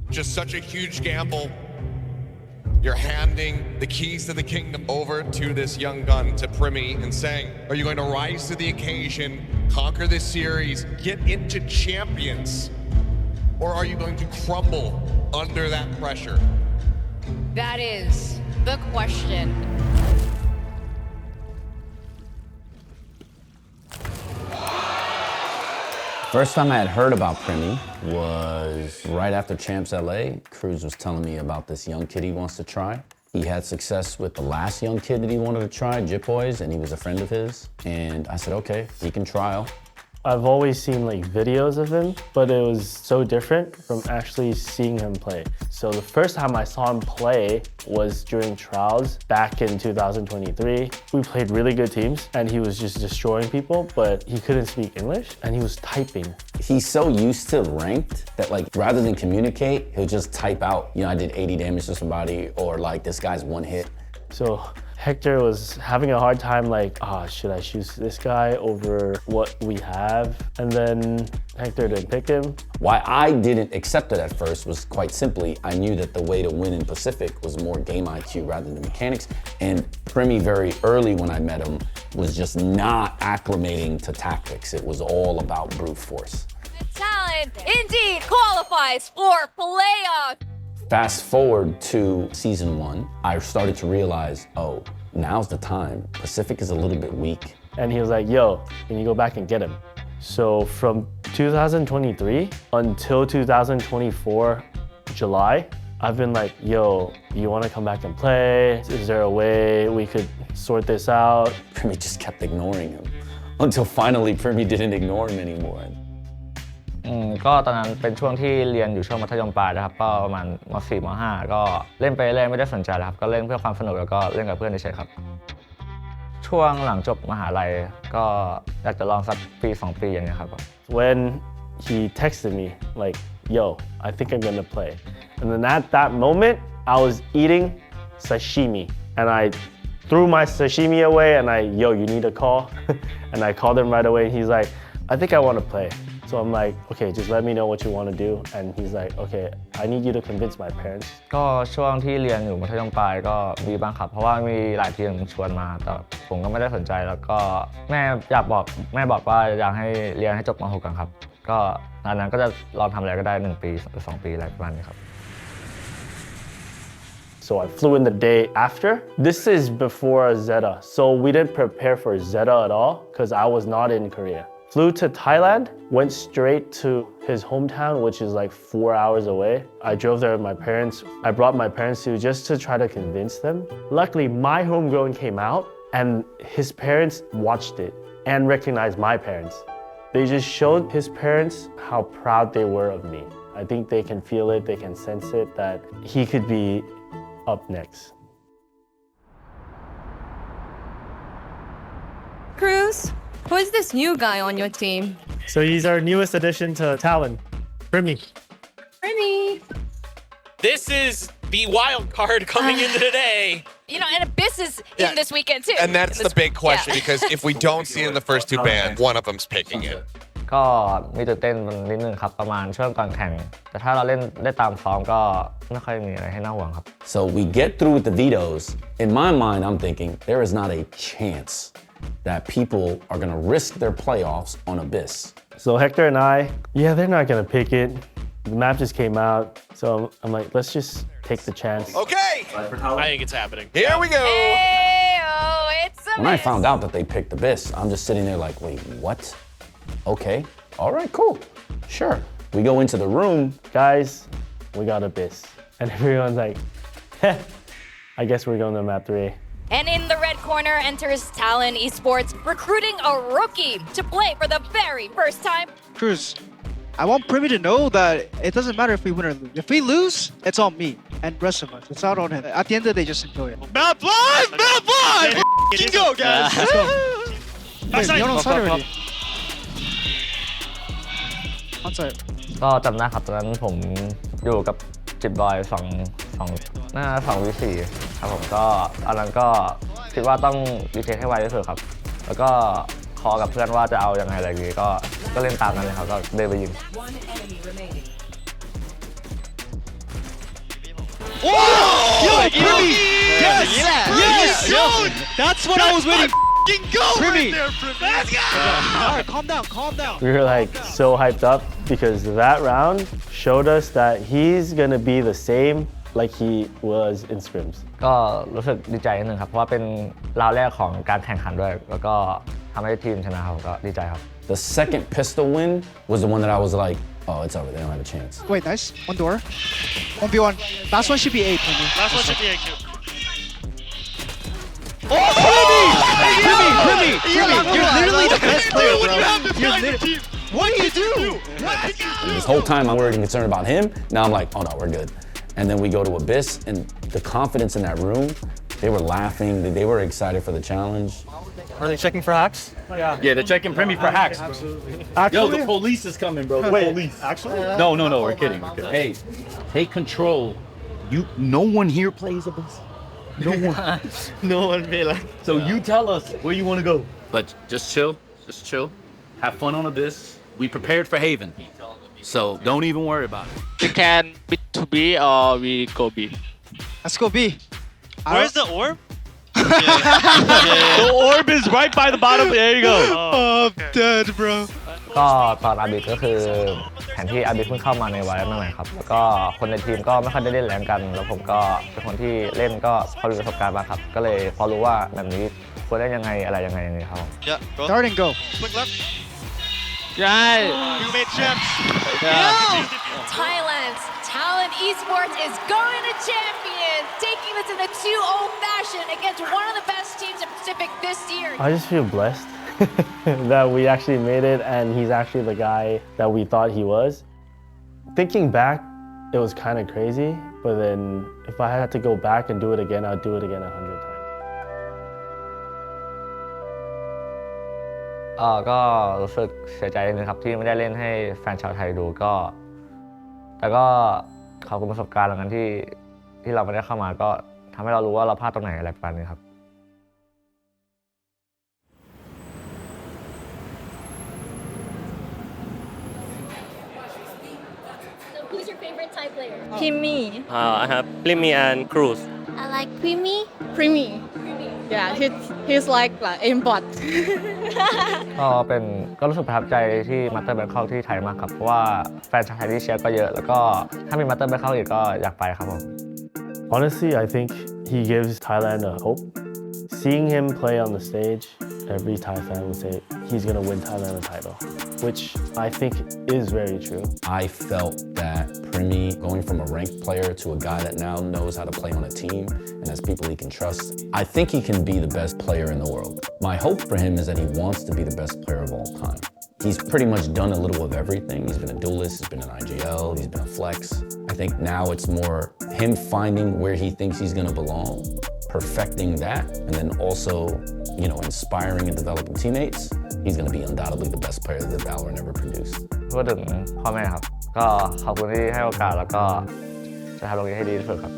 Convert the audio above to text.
Just such a huge gamble. You're handing the keys to the kingdom over to this young gun, to Primmie, and saying, are you going to rise to the occasion, conquer this series, get into champions, or are you going to crumble under that pressure? That is the question. First time I had heard about Primmie was right after Champs LA. Cruz was telling me about this young kid he wants to try. He had success with the last young kid that he wanted to try, Jip Boys, and he was a friend of his. And I said, okay, he can trial. I've always seen like videos of him, but it was so different from actually seeing him play. So the first time I saw him play was during trials back in 2023. We played really good teams and he was just destroying people, but he couldn't speak English and he was typing. He's so used to ranked that like rather than communicate, he'll just type out, you know, I did 80 damage to somebody, or like this guy's one hit. So Hector was having a hard time like, should I choose this guy over what we have? And then Hector didn't pick him. Why I didn't accept it at first was quite simply, I knew that the way to win in Pacific was more game IQ rather than mechanics. And Primmie very early when I met him was just not acclimating to tactics. It was all about brute force. Talent indeed qualifies for playoff. Fast forward to season 1, I started to realize, oh, now's the time. Pacific is a little bit weak. And he was like, yo, can you go back and get him? So from 2023 until 2024 July, I've been like, yo, you wanna come back and play? Is there a way we could sort this out? Primmie just kept ignoring him until finally Primmie didn't ignore him anymore. ก็ตอนนั้นเป็นช่วงที่เรียนอยู่ช่วงมัธยมปลายนะครับก็ประมาณม.4 ม.5 ก็เล่นไปเรื่อยไม่ได้สนใจแล้วครับก็เล่นเพื่อความสนุกแล้วก็เล่นกับเพื่อนเฉยๆครับช่วงหลังจบมหาลัยก็อยากจะลองสักปี2 ปีอย่างเงี้ยครับ When he texted me like, yo, I think I'm gonna play. And then at that moment, I was eating sashimi and I threw my sashimi away and yo, you need a call? And I called him right away and he's like, I think I wanna play. So I'm like, okay, just let me know what you want to do. And he's like, okay, I need you to convince my parents. ก็ช่วงที่เรียนอยู่มัธยมปลายก็มีบ้างครับเพราะว่ามีหลายทีมชวนมาแต่ผมก็ไม่ได้สนใจแล้วก็แม่บอกว่าอยากให้เรียนให้จบม.6 ก่อนครับก็ตอนนั้นก็จะลองทำอะไรก็ได้1 ปีหรือ2 ปีอะไรประมาณนี้ครับ So I flew in the day after. This is before Zeta. So we didn't prepare for Zeta at all because I was not in Korea. Flew to Thailand, went straight to his hometown, which is like 4 hours away. I drove there with my parents. I brought my parents too, just to try to convince them. Luckily, my Homegrown came out and his parents watched it and recognized my parents. They just showed his parents how proud they were of me. I think they can feel it, they can sense it, that he could be up next. Cruz, who is this new guy on your team? So he's our newest addition to TLN Primmie. Primmie. This is the wild card coming into today. You know, and Abyss is in this weekend too. And that's the big question, because if we don't see it in the first 2 bands, one of them's picking it. ก็มีตื่นเต้นนิดนึงครับประมาณช่วงก่อนแข่งแต่ถ้าเราเล่นได้ตามซ้อมก็ไม่ค่อยมีอะไรให้น่าห่วงครับ So we get through with the vetoes. In my mind, I'm thinking there is not a chance that people are gonna risk their playoffs on Abyss. So Hector and I, they're not gonna pick it. The map just came out, so I'm like, let's just take the chance. Okay, I think it's happening. here we go. Hey, oh, it's Abyss. When I found out that they picked Abyss, I'm just sitting there like, wait, what? Okay, all right, cool, sure. We go into the room. Guys, we got Abyss. And everyone's like, I guess we're going to map 3. And in the red corner enters TLN Esports, recruiting a rookie to play for the very first time. Cruz, I want Primmie to know that it doesn't matter if we win or lose. If we lose, it's on me and the rest of us. It's not on him. At the end of the day, just enjoy it. Map live! Map live! Let's go, guys! Let's go. Wait, you're on side already. On side. ก็จำได้ครับตอนนั้นผมอยู่กับจิบบอยหน้า2 V4 ครับผมก็ตอนนั้นก็คิดว่าต้องรีเทคให้ไวที่สุดครับแล้วก็คอกับเพื่อนว่าจะเอายังไงอะไรอย่างงี้ก็เล่นตามนั้นเลยครับก็เดินไปยิง Yo, Primmie! Yes! Yes! That's what I was waiting for. Primmie! Let's go! Alright, calm down, calm down. We were like so hyped up because that round showed us that he's gonna be the same like he was in scrims. ก็รู้สึกดีใจนิดนึงครับเพราะว่าเป็นราวแรกของการแข่งขันด้วยแล้วก็ทำให้ทีมชนะครับก็ดีใจครับ The second pistol win was the one that I was like, oh, it's over. They don't have a chance. Wait, nice. One door. 1v1. Last one should be 8, Primmie. Last one should be AQ. Primmie! You're literally the best player, bro. What do you do? This whole time I'm worried and concerned about him. Now I'm like, oh no, we're good. And then we go to Abyss, and the confidence in that room, they were laughing, they were excited for the challenge. Are they checking for hacks? Yeah, they're checking Primmie for hacks. Yo, the police is coming, bro. The police. Actually? No, we're kidding. Hey, take control. No one here plays Abyss. No one. No one be like. So you tell us where you want to go. But just chill. Have fun on Abyss. We prepared for Haven. So don't even worry about it. We can bid to B or we go B. Let's go B. Where's the orb? The orb is right by the bottom. There you go. Oh, I'm dead, bro. ก็ตอนอาบิดก็คือแผนที่อาบิดเพิ่งเข้ามาในไวท์ใหม่ๆครับแล้วก็คนในทีมก็ไม่ค่อยได้เล่นแรงกันแล้วผมก็เป็นคนที่เล่นก็พอรู้ประสบการณ์มาครับก็เลยพอรู้ว่าแบบนี้ควรเล่นยังไงอะไรยังไงครับ Yeah, go. Dart and go. Quick left. Yeah. You made champs. Thailand's Talent Esports is going to champion, taking this in a 2-0 fashion against one of the best teams in Pacific this year. I just feel blessed that we actually made it and he's actually the guy that we thought he was. Thinking back, it was kind of crazy, but then if I had to go back and do it again, I'd do it again 100 times. ก็รู้สึกเสียใจนิดนึงครับที่ไม่ได้เล่นให้แฟนชาวไทยดูก็แต่ก็ขอบคุณประสบการณ์เหล่านั้นที่เราไม่ได้เข้ามาก็ทำให้เรารู้ว่าเราพลาดตรงไหนอะไรประมาณนี้ครับ So who's your favorite Thai player? Primmie. I have Primmie and Cruz. I like Primmie. Primmie. Yeah, he's like aimbot. ก็รู้สึกประทับใจที่มาสเตอร์แบงคอกที่ไทยมากครับเพราะว่าแฟนชาวไทยที่เชียร์ก็เยอะแล้วก็ถ้ามีมาสเตอร์แบงคอกอีกก็อยากไปครับผม Honestly, I think he gives Thailand a hope. Seeing him play on the stage, every Thai fan would say he's going to win Thailand a title, which I think is very true. I felt that Primmie, going from a ranked player to a guy that now knows how to play on a team and has people he can trust, I think he can be the best player in the world. My hope for him is that he wants to be the best player of all time. He's pretty much done a little of everything. He's been a duelist, he's been an IGL, he's been a flex. I think now it's more him finding where he thinks he's going to belong, perfecting that, and then also, inspiring and developing teammates. He's going to be undoubtedly the best player that VALORANT ever produced. พูดถึงพ่อแม่ครับก็ขอบคุณที่ให้โอกาสแล้วก็จะทำตรงนี้ให้ดีที่สุดครับ